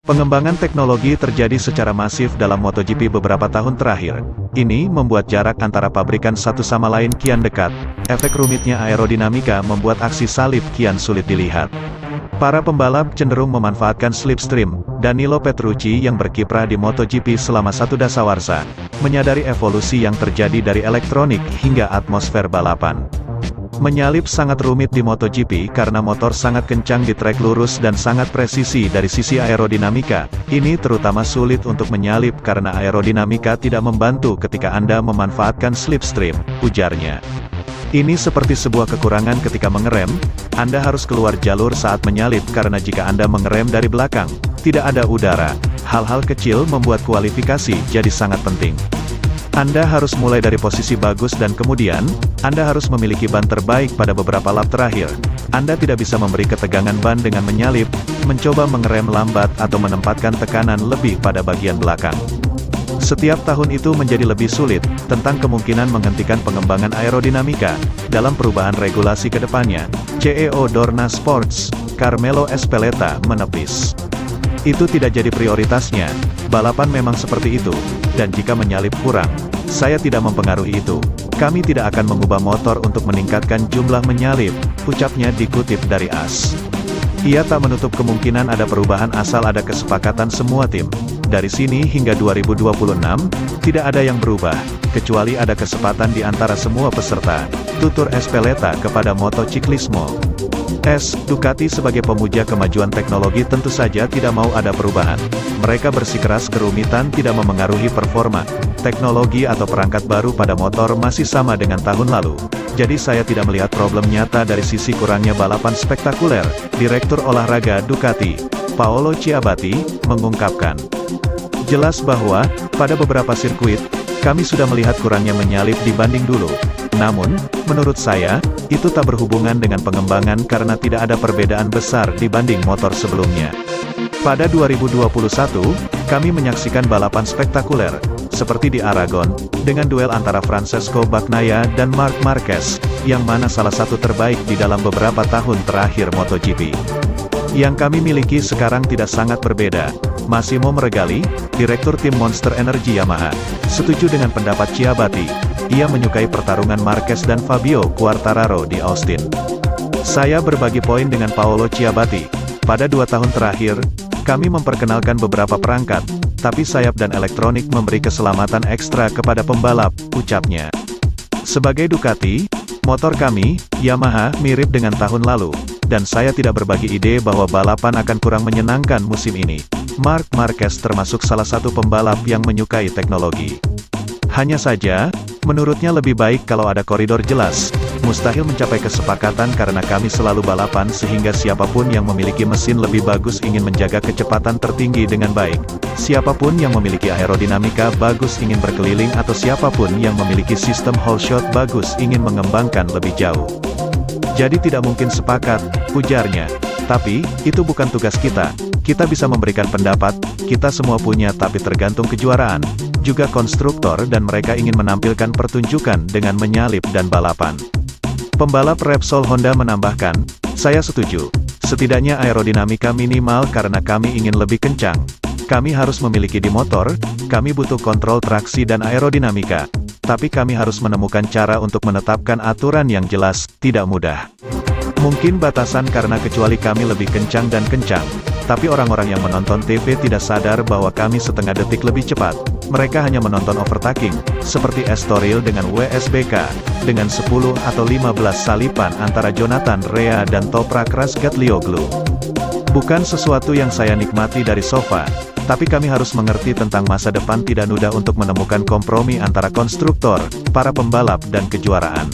Pengembangan teknologi terjadi secara masif dalam MotoGP beberapa tahun terakhir. Ini membuat jarak antara pabrikan satu sama lain kian dekat. Efek rumitnya aerodinamika membuat aksi salib kian sulit dilihat. Para pembalap cenderung memanfaatkan slipstream. Danilo Petrucci yang berkiprah di MotoGP selama satu dasawarsa, menyadari evolusi yang terjadi dari elektronik hingga atmosfer balapan. Menyalip sangat rumit di MotoGP karena motor sangat kencang di trek lurus dan sangat presisi dari sisi aerodinamika. Ini terutama sulit untuk menyalip karena aerodinamika tidak membantu ketika Anda memanfaatkan slipstream, ujarnya. Ini seperti sebuah kekurangan ketika mengerem, Anda harus keluar jalur saat menyalip karena jika Anda mengerem dari belakang, tidak ada udara. Hal-hal kecil membuat kualifikasi jadi sangat penting. Anda harus mulai dari posisi bagus dan kemudian, Anda harus memiliki ban terbaik pada beberapa lap terakhir. Anda tidak bisa memberi ketegangan ban dengan menyalip, mencoba mengerem lambat atau menempatkan tekanan lebih pada bagian belakang. Setiap tahun itu menjadi lebih sulit, tentang kemungkinan menghentikan pengembangan aerodinamika, dalam perubahan regulasi ke depannya. CEO Dorna Sports, Carmelo Ezpeleta menepis. Itu tidak jadi prioritasnya, balapan memang seperti itu, dan jika menyalip kurang, saya tidak mempengaruhi itu. Kami tidak akan mengubah motor untuk meningkatkan jumlah menyalip, ucapnya dikutip dari AS. Ia tak menutup kemungkinan ada perubahan asal ada kesepakatan semua tim. Dari sini hingga 2026, tidak ada yang berubah, kecuali ada kesempatan di antara semua peserta, tutur Ezpeleta kepada Motociclismo. Ducati sebagai pemuja kemajuan teknologi tentu saja tidak mau ada perubahan. Mereka bersikeras kerumitan tidak memengaruhi performa. Teknologi atau perangkat baru pada motor masih sama dengan tahun lalu. Jadi saya tidak melihat problem nyata dari sisi kurangnya balapan spektakuler. Direktur olahraga Ducati, Paolo Ciabatti, mengungkapkan. Jelas bahwa, pada beberapa sirkuit, kami sudah melihat kurangnya menyalip dibanding dulu. Namun, menurut saya, itu tak berhubungan dengan pengembangan karena tidak ada perbedaan besar dibanding motor sebelumnya. Pada 2021, kami menyaksikan balapan spektakuler, seperti di Aragon, dengan duel antara Francesco Bagnaia dan Marc Marquez, yang mana salah satu terbaik di dalam beberapa tahun terakhir MotoGP. Yang kami miliki sekarang tidak sangat berbeda. Massimo Meregali, Direktur Tim Monster Energy Yamaha, setuju dengan pendapat Ciabatti. Ia menyukai pertarungan Marquez dan Fabio Quartararo di Austin. Saya berbagi poin dengan Paolo Ciabatti. Pada 2 tahun terakhir, kami memperkenalkan beberapa perangkat, tapi sayap dan elektronik memberi keselamatan ekstra kepada pembalap, ucapnya. Sebagai Ducati, motor kami, Yamaha, mirip dengan tahun lalu, dan saya tidak berbagi ide bahwa balapan akan kurang menyenangkan musim ini. Marc Marquez termasuk salah satu pembalap yang menyukai teknologi. Hanya saja, menurutnya lebih baik kalau ada koridor jelas. Mustahil mencapai kesepakatan karena kami selalu balapan sehingga siapapun yang memiliki mesin lebih bagus ingin menjaga kecepatan tertinggi dengan baik. Siapapun yang memiliki aerodinamika bagus ingin berkeliling atau siapapun yang memiliki sistem whole shot bagus ingin mengembangkan lebih jauh. Jadi tidak mungkin sepakat, ujarnya. Tapi, itu bukan tugas kita. Kita bisa memberikan pendapat, kita semua punya tapi tergantung kejuaraan, juga konstruktor dan mereka ingin menampilkan pertunjukan dengan menyalip dan balapan. Pembalap Repsol Honda menambahkan, saya setuju. Setidaknya aerodinamika minimal karena kami ingin lebih kencang. Kami harus memiliki di motor, kami butuh kontrol traksi dan aerodinamika. Tapi kami harus menemukan cara untuk menetapkan aturan yang jelas, tidak mudah. Mungkin batasan karena kecuali kami lebih kencang dan kencang. Tapi orang-orang yang menonton TV tidak sadar bahwa kami setengah detik lebih cepat. Mereka hanya menonton overtaking, seperti Estoril dengan WSBK, dengan 10 atau 15 salipan antara Jonathan Rea dan Toprak Razgatlioglu. Bukan sesuatu yang saya nikmati dari sofa, tapi kami harus mengerti tentang masa depan tidak mudah untuk menemukan kompromi antara konstruktor, para pembalap dan kejuaraan.